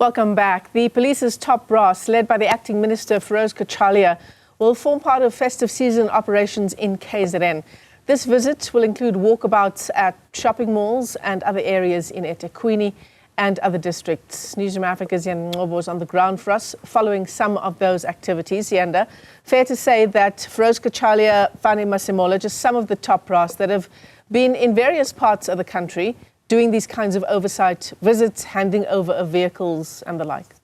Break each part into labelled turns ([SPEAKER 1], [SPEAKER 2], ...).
[SPEAKER 1] Welcome back. The police's top brass, led by the acting minister Firoz Cachalia, will form part of festive season operations in KZN. This visit will include walkabouts at shopping malls and other areas in eThekwini and other districts. Newzroom Afrika's Ngcobo is on the ground for us, following some of those activities. Ziyanda, fair to say that Firoz Cachalia, Fani Masemola, just some of the top brass that have been in various parts of the country doing these kinds of oversight visits, handing over of vehicles and the like.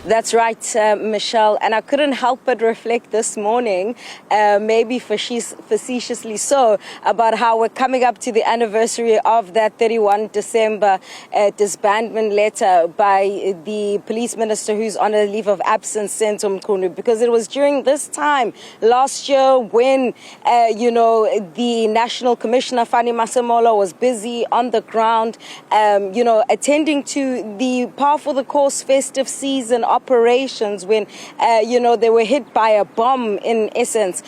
[SPEAKER 2] That's right, Michelle, and I couldn't help but reflect this morning, maybe facetiously so, about how we're coming up to the anniversary of that 31 December disbandment letter by the police minister who's on a leave of absence, uMkhanyakude, because it was during this time last year when, the National Commissioner, Fani Masemola, was busy on the ground, attending to the par for the course festive season operations when, they were hit by a bomb, in essence,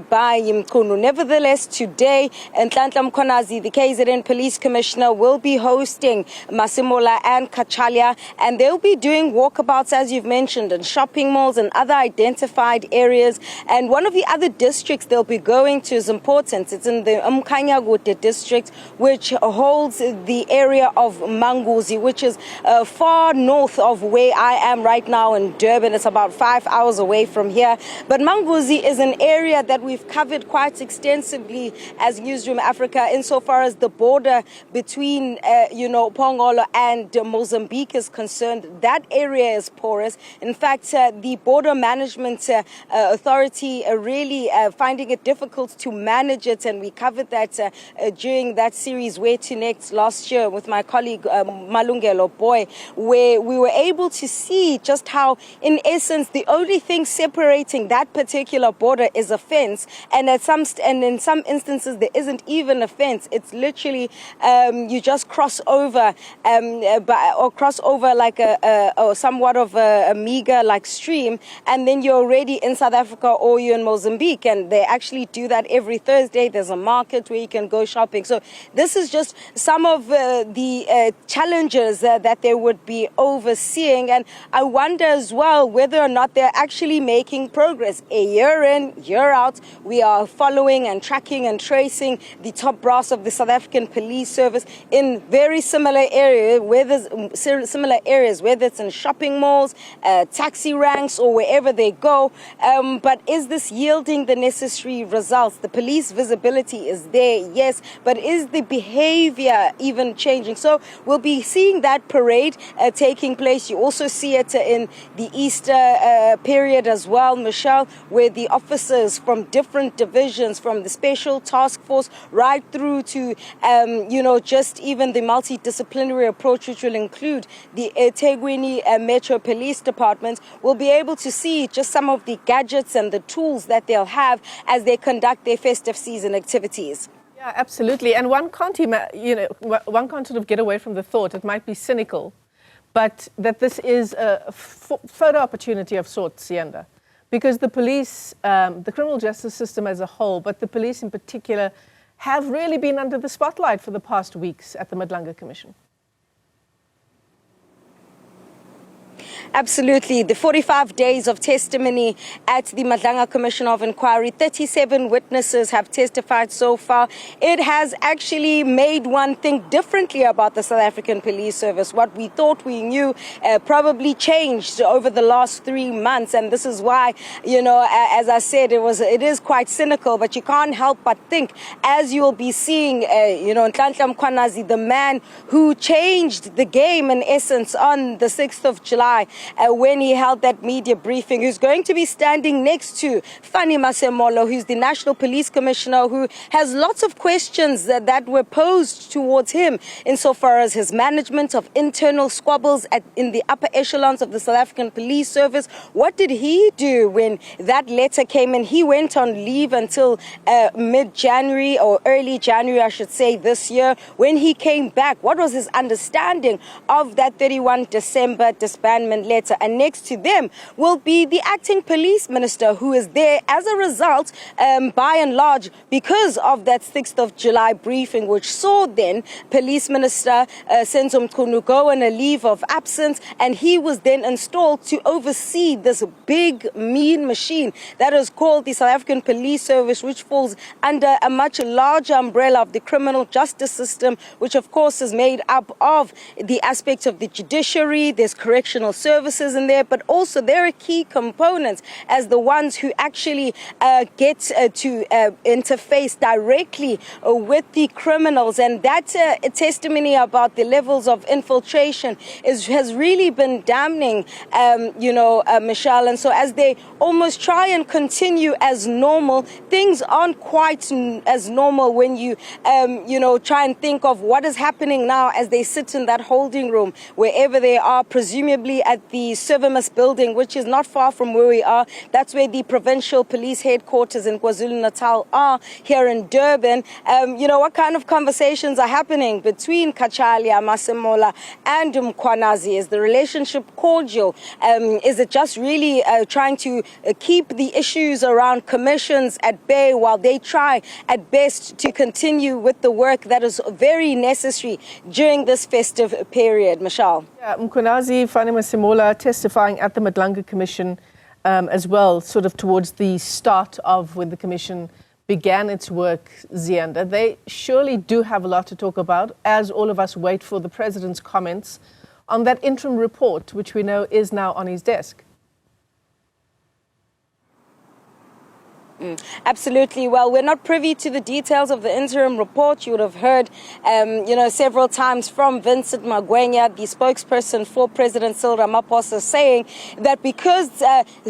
[SPEAKER 2] by uMkhanyakude. Nevertheless, today, Nhlanhla Mkhwanazi, the KZN Police Commissioner, will be hosting Masemola and Cachalia, and they'll be doing walkabouts, as you've mentioned, in shopping malls and other identified areas. And one of the other districts they'll be going to is important. It's in the uMkhanyakude district, which holds the area of Manguzi, which is far north of where I am right now in Durban. It's about 5 hours away from here. But Manguzi is an area that we've covered quite extensively as Newzroom Afrika, insofar as the border between, Pongolo and Mozambique is concerned. That area is porous. In fact, the Border Management Authority are really finding it difficult to manage it, and we covered that during that series, Where to Next, last year with my colleague Malungelo Boy, where we were able to see just how, in essence, the only thing separating that particular border is a fence, and in some instances there isn't even a fence. It's literally you just cross over, like a somewhat of a meager like stream, and then you're already in South Africa or you're in Mozambique. And they actually do that every Thursday. There's a market where you can go shopping. So this is just some of the challenges that they would be overseeing, and I wonder as well whether or not they're actually making progress. A year in, year out, we are following and tracking and tracing the top brass of the South African Police Service in very similar areas, whether it's in shopping malls, taxi ranks, or wherever they go. But is this yielding the necessary results? The police visibility is there, yes, but is the behavior even changing? So we'll be seeing that parade taking place. You also see it in the Easter period as well, Michelle, where the officers from different divisions, from the Special Task Force right through to, just even the multidisciplinary approach, which will include the eThekwini Metro Police Department, will be able to see just some of the gadgets and the tools that they'll have as they conduct their festive season activities.
[SPEAKER 1] Yeah, absolutely. And one can't sort of get away from the thought, it might be cynical, but that this is a photo opportunity of sorts, Ziyanda, because the police, the criminal justice system as a whole, but the police in particular, have really been under the spotlight for the past weeks at the Madlanga Commission.
[SPEAKER 2] Absolutely. The 45 days of testimony at the Madlanga Commission of Inquiry, 37 witnesses have testified so far. It has actually made one think differently about the South African Police Service. What we thought we knew probably changed over the last 3 months. And this is why, as I said, it is quite cynical, but you can't help but think, as you'll be seeing, Nhlanhla Mkhwanazi, the man who changed the game, in essence, on the 6th of July, when he held that media briefing, who's going to be standing next to Fani Masemola, who's the National Police Commissioner, who has lots of questions that were posed towards him insofar as his management of internal squabbles in the upper echelons of the South African Police Service. What did he do when that letter came in? He went on leave until mid-January, or early January, I should say, this year. When he came back, what was his understanding of that 31 December disbandment letter. And next to them will be the acting police minister, who is there as a result, by and large, because of that 6th of July briefing, which saw then Police Minister Senzo Mchunu go on a leave of absence, and he was then installed to oversee this big, mean machine that is called the South African Police Service, which falls under a much larger umbrella of the criminal justice system, which of course is made up of the aspects of the judiciary. There's correctional services in there, but also there are key components as the ones who actually get to interface directly with the criminals. And that testimony about the levels of infiltration has really been damning, Michelle. And so as they almost try and continue as normal, things aren't quite as normal when you, try and think of what is happening now as they sit in that holding room, wherever they are, presumably at the Servimus building, which is not far from where we are. That's where the provincial police headquarters in KwaZulu-Natal are, here in Durban. What kind of conversations are happening between Cachalia, Masemola and Mkhwanazi? Is the relationship cordial? Is it just really trying to keep the issues around commissions at bay while they try at best to continue with the work that is very necessary during this festive period? Michelle.
[SPEAKER 1] Yeah, Mkhwanazi, Fani Masemola testifying at the Madlanga Commission as well, sort of towards the start of when the commission began its work, Ziyanda. They surely do have a lot to talk about as all of us wait for the president's comments on that interim report, which we know is now on his desk.
[SPEAKER 2] Absolutely. Well, we're not privy to the details of the interim report. You would have heard, several times from Vincent Magwenya, the spokesperson for President Cyril Ramaphosa, saying that because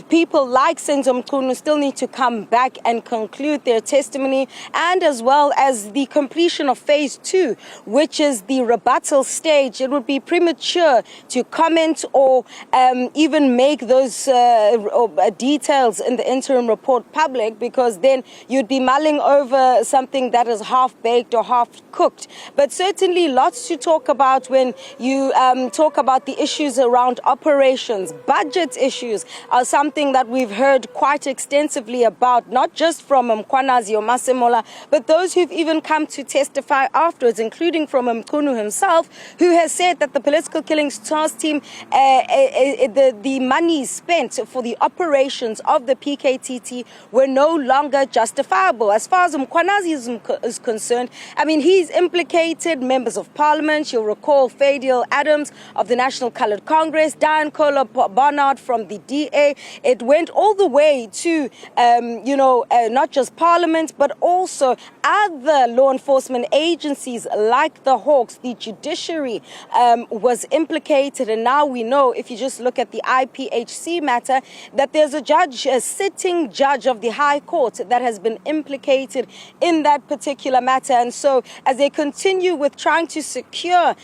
[SPEAKER 2] people like Senzo Mchunu still need to come back and conclude their testimony, and as well as the completion of phase 2, which is the rebuttal stage, it would be premature to comment or even make those details in the interim report public, because then you'd be mulling over something that is half-baked or half-cooked. But certainly lots to talk about when you talk about the issues around operations. Budget issues are something that we've heard quite extensively about, not just from Mkhwanazi or Masemola, but those who've even come to testify afterwards, including from Mchunu himself, who has said that the political killings task team, the money spent for the operations of the PKTT were no longer justifiable. As far as Mkhwanazi is concerned, I mean, he's implicated members of parliament. You'll recall Fadiel Adams of the National Coloured Congress, Diane Kola Barnard from the DA. It went all the way to, not just parliament, but also other law enforcement agencies like the Hawks. The judiciary was implicated. And now we know, if you just look at the IPHC matter, that there's a sitting judge of the High Court that has been implicated in that particular matter. And so as they continue with trying to secure,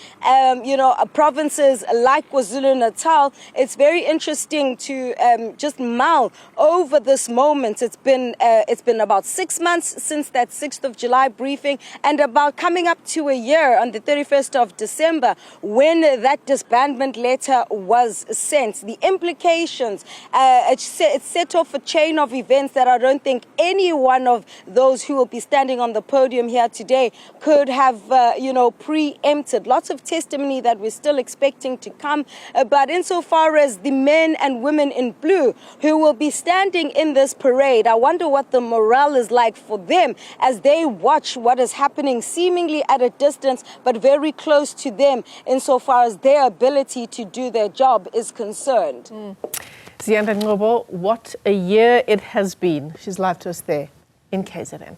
[SPEAKER 2] provinces like KwaZulu-Natal, it's very interesting to just mull over this moment. It's been about 6 months since that 6th of July briefing, and about coming up to a year on the 31st of December when that disbandment letter was sent. The implications, it set off a chain of events that I don't think any one of those who will be standing on the podium here today could have, preempted. Lots of testimony that we're still expecting to come. But insofar as the men and women in blue who will be standing in this parade, I wonder what the morale is like for them as they watch what is happening seemingly at a distance, but very close to them insofar as their ability to do their job is concerned.
[SPEAKER 1] Ziyanda Ngcobo, what a year it has been. She's live to us there in KZN.